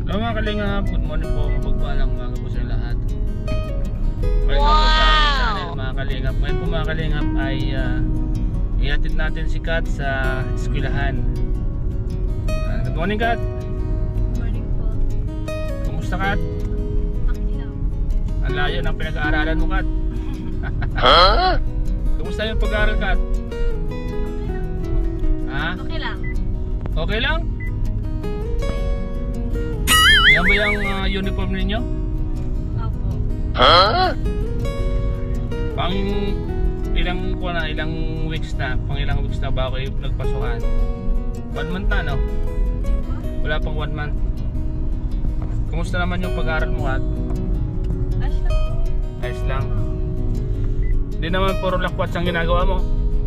Hello mga kalingap, good morning po, mapagpalang umaga po sa lahat. Welcome po sa ating channel mga kalingap. Ngayon po mga kalingap ay ihatid natin si Kat sa eskwelahan. Good morning Kat. Good morning po. Kumusta Kat? Okay lang. Ang layo ng pinag-aaralan mo Kat. Kumusta yung pag-aaral Kat? Ha? Okay lang. Okay lang? Yan ba yung uniform ninyo? Opo. Pang ilang weeks na? Pang ilang weeks na ba kayo nagpasukan? 1 month na no? Wala pang 1 month. Kumusta naman yung pag-aaral mo Kat? Ayos lang po. Ayos lang. Hindi naman puro lakwats ang ginagawa mo.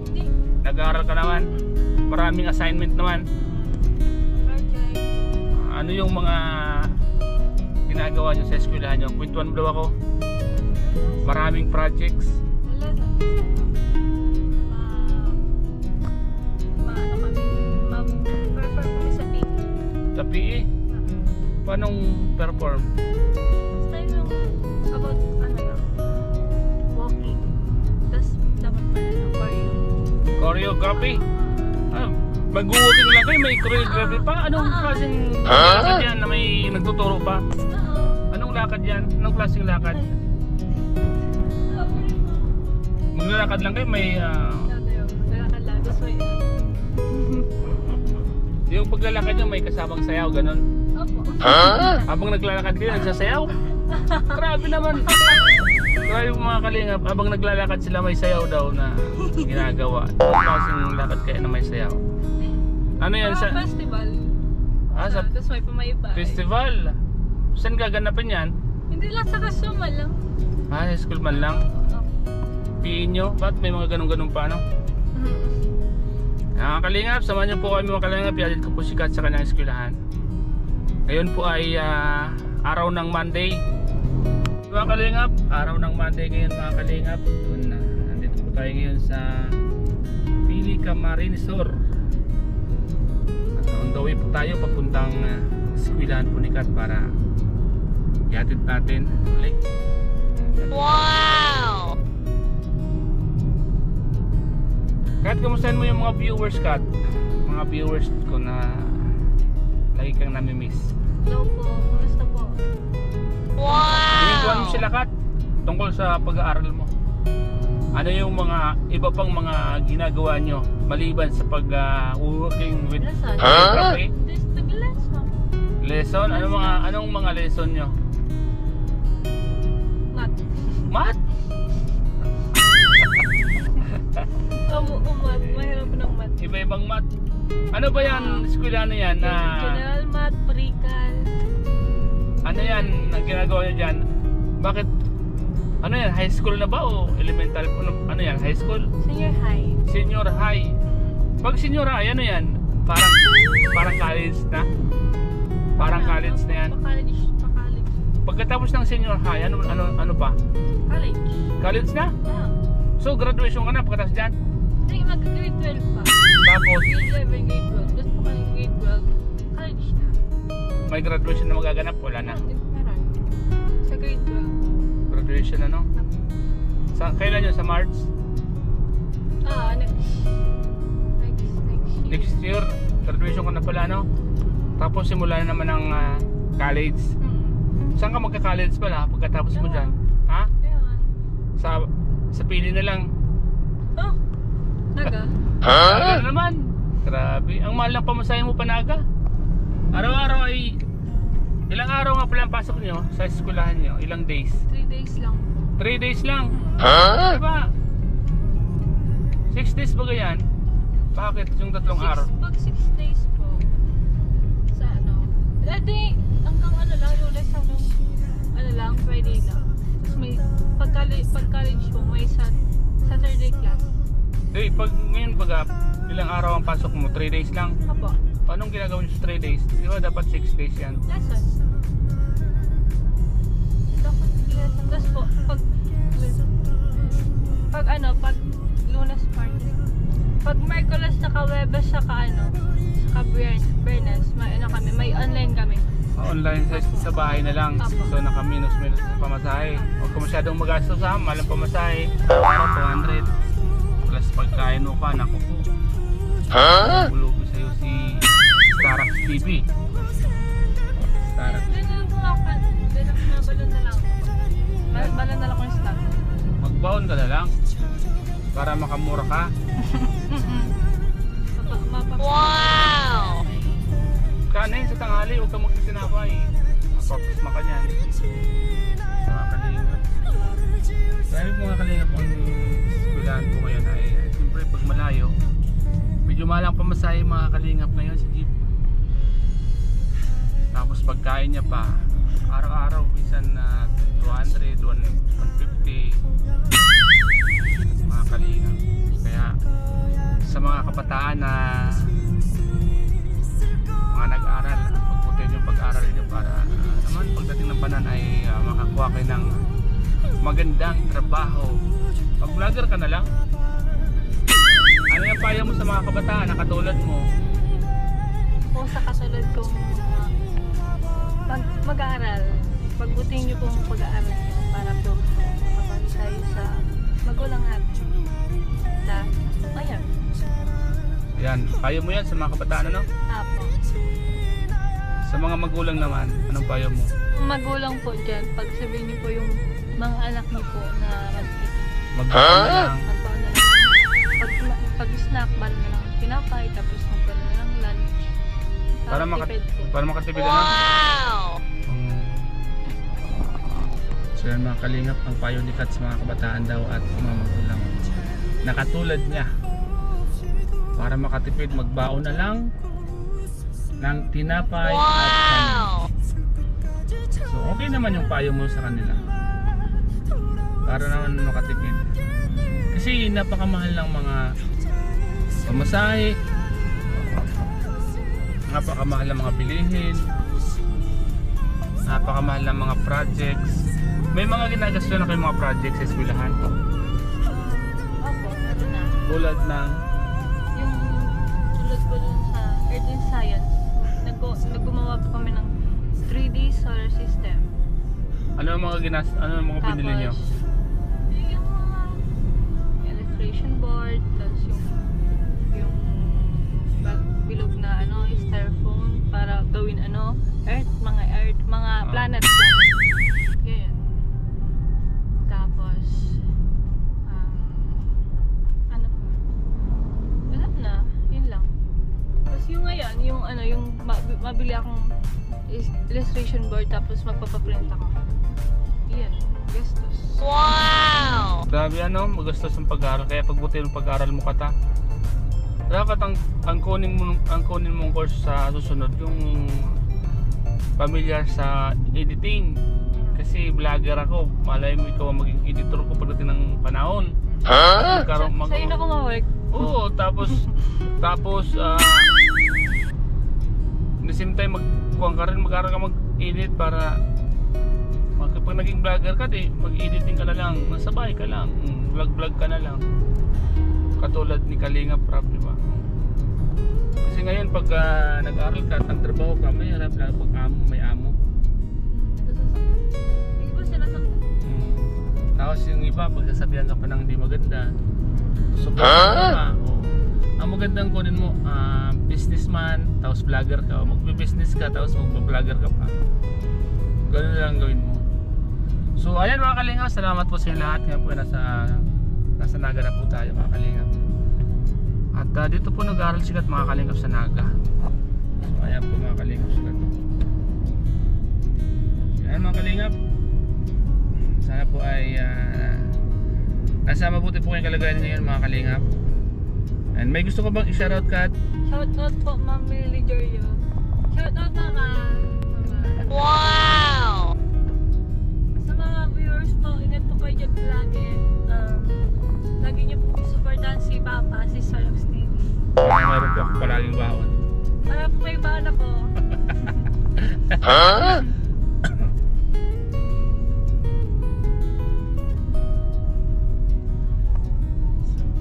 Hindi. Nag-aaral ka naman. Maraming assignment naman. Project. Ano yung mga ginagawa nyo sa eskwelahan nyo? Kwentuhan mo daw ako. Maraming projects. Wala na. Ano kami? Ma-perform kami sa PE. Sa PE? Paanong perform? Basta yung about ano lang. Walking. Tapos dapat pa rin ng choreo. Choreography? Mag-walking lang kayo, may choreography pa? Anong klaseng lakad yan na may nagtuturo pa? Anong lakad yan? Anong klaseng lakad? Maglalakad lang kayo, may Naglalakad lang. Tapos may yung paglalakad nyo may kasamang sayaw, ganun? Opo. Habang naglalakad kayo, nagsasayaw? Grabe naman! Grabe mga kalingap, habang naglalakad sila may sayaw daw na ginagawa. Anong klaseng lakad kaya na may sayaw? Ano yan sa festival. sa Tapos may pamaypa. festival? Saan gaganapin yan? Hindi lang sa kasuma lang. High school man lang? PE nyo? Ba't may mga ganun-ganun pa ano? Mga kalingap, samahan nyo po kami mga kalingap. Ihatid ko po si Kat sa kanyang eskwelahan. Ngayon po ay araw ng Monday. Mga kalingap, araw ng Monday ngayon mga kalingap. Nandito po tayo ngayon sa Pili Camarines Sur. On the way po tayo papuntang eskwelahan po ni Kat para ihatid natin ulit. Wow! Kat, kamustahin mo yung mga viewers Kat? Mga viewers ko na lagi kang nami-miss. Hello po, kumusta po? Pinagkuhan mo sila Kat tungkol sa pag-aaral mo. Ano yung mga iba pang mga ginagawa nyo maliban sa pag-working with Lesson. choreography? This the lesson. Lesson? Anong mga lesson nyo? Math. Math? Math. Mahirap ng math. Iba-ibang math. Ano ba yan? Eskwela na yan na General math, pre-cal. ano yan na ginagawa nyo dyan? Bakit? Ano yan? High school na ba o elementary? Ano yan? High school? Senior high. Senior high. Pag senior high, ano yan? Parang college na? Parang college na yan. Pa-college. Pagkatapos ng senior high, ano pa? College. College na? Yeah. So graduation ka na pagkatapos dyan? Hindi, mag-grade 12 pa. Tapos Grade 11, grade 12. Tapos pa kami grade 12. College na. may graduation na magaganap? Wala na. Meron. Sa grade 12. Graduation na no? Kailan yun? Sa March? Next year, graduation ka na pala no? Tapos simula na naman ng college. Saan ka magka-college pala pagkatapos mo dyan? Ha? Sa Pili na lang. Oh, naga. Naga na naman. Grabe. Ang mahal ng pamasahe mo pa Naga. Araw-araw ay ilang araw nga pala ang pasok nyo sa eskwelahan nyo? Ilang days? 3 days lang. 3 days lang. Diba? 6 days ba ganyan? Bakit yung 3 araw? Pag 6 days po. Sa ano? Hindi, hanggang ano lang, Lunes hanggang ano lang, Friday lang. Tapos may pag-college po, may Saturday class. Hey, pag ngayon baga, ilang araw ang pasok mo? 3 days lang? Apo. Anong ginagawa nyo sa 3 days? Di ba dapat 6 days yan? Lesson. Dapat lesson. Tapos po, pag Lunes party. Pag Merkules saka Webes saka Bernes, may online kami. online sa bahay na lang. Apo. So naka-minus sa pamasahe. Huwag ka masyadong magastos ha, mahal ang pamasahe. Araw 200. Plus pagkain mo pa, naku po. Bulubi sa'yo si Starax TV. Starax. Hindi na lang po ako. Hindi na balon na lang. Balon na lang ko yung snack. Magbaon ka na lang. Para makamura ka. Wow! Kanin sa tanghali, huwag kang magsisinapay. Mapapasma ka niyan. Mga kalingap. Dahil mga kalingap ang eskwelahan po ngayon ay siyempre pag malayo, medyo malang pamasahe mga kalingap ngayon sa jeep. Tapos pagkain niya pa, araw-araw minsan na 200, 150 mga kalingap. Kaya sa mga kabataan na mga nag-aral, pagputin yung pag-aral nyo para naman pagdating ng panan ay makakuha kayo ng magandang trabaho. Mag-vlogger ka na lang. Ano yung payo mo sa mga kabataan na katulad mo? Kung sa kasulad kong mag-aaral, pagbutin niyo pong pag-aaral niyo para po mapagsayo sa magulang natin. Ayan. Yan, payo mo yan sa mga kabataan ano? Apo. Sa mga magulang naman, anong payo mo? Magulang po dyan, pag sabihin niyo po yung mga anak niyo po na magkikita. Magbaon na lang. Magbaon na lang. Pag-snack, bala na lang tinapay, tapos magbaon na lang lunch. Para makatipid na. Wow! So yan mga kalingap, ang payo ni Kat sa mga kabataan daw at mga magulang. Nakatulad niya. Para makatipid, magbaon na lang ng tinapay at kanin. So okay naman yung payo mo sa kanila. Para naman makatipid. Kasi napakamahal ng mga pamasahe, napakamahal ng mga bilihin, napakamahal ng mga projects. May mga ginagasto na kayong mga projects sa eskwelahan? Opo, meron na. Tulad ng Yung tulad po dun sa Earth and Science, naggumawa po kami ng 3D solar system. ano ang mga binili nyo? Yung mga illustration board, tapos yung bilog na styrofoam para gawin Earth, mga planet. Ganyan. Tapos wala na, yun lang. Tapos yung ngayon, yung mabili akong illustration board tapos magpapaprint ako. Yan, gastos. Wow! Grabe magastos ang pag-aaral. Kaya pagbuti ng pag-aaral mo kata. Dapat ang kunin mong course sa susunod yung familiar sa editing. Kasi vlogger ako. Malay mo ikaw ang maging editor ko pagdating ng panahon. Sa'yo na ko ma-work. Oo, tapos the same time mag-aaral ka mag-edit para pag naging vlogger ka mag-editing ka na lang, nasa bahay ka lang, vlog ka na lang. Katulad ni Kalinga Prab, di ba? Kasi ngayon pag nag-aaral ka, nagtrabaho ka, may harap lang pag may amo. Hindi ba sila Tapos yung iba, pag nasabihan ka pa ng hindi maganda, subukan ka. Ang magandang kunin mo, businessman, tapos vlogger ka. O magbe-business ka, tapos magbe-vlogger ka pa. Ganun lang gawin mo. So ayan mga kalingap, salamat po sa inyo lahat. Ngayon po nasa Naga na po tayo mga kalingap. At dito po nag-aaral sikat mga kalingap sa Naga. So ayan po mga kalingap sikat. So ayan mga kalingap, sana po ay nasa mabuti po kayong kalagayan ngayon mga kalingap. And may gusto ko bang i-shoutout, Kat? Shoutout po, Ma'am Lily Jorio. Shoutout naman. Wow! Sa mga viewers po, ingat po kayo dyan lagi. Lagi niyo po supportan si Papa, si Starax TV. Meron po ako palaging baon. Para po may baon ako.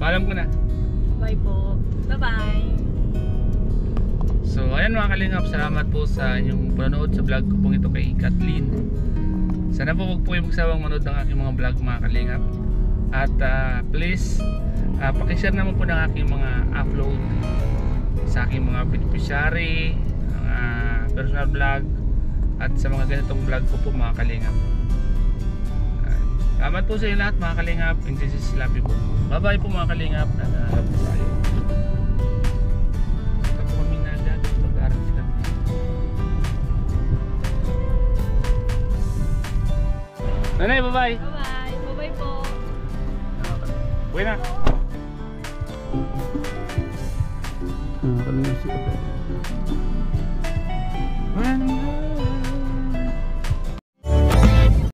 Paalam ko na. Bye po. Bye-bye. So ayan mga kalingap, salamat po po sa inyong panonood sa vlog ko pong ito kay Kathleen. Sana po huwag po kayong magsawang manood ng aking mga vlog mga kalingap. At please pakishare naman po ng aking mga upload sa aking mga beneficiary, mga personal vlog, at sa mga ganitong vlog ko po mga kalingap. Salamat po sa inyo lahat mga kalingap. And this is love you po. Bye bye po mga kalingap. Love po tayo. Ito po kami na dyan. Mag-aaral sila. Nanay, bye bye. Bye-bye. Bye-bye po. Uwi na. Kalingap si Kathleen.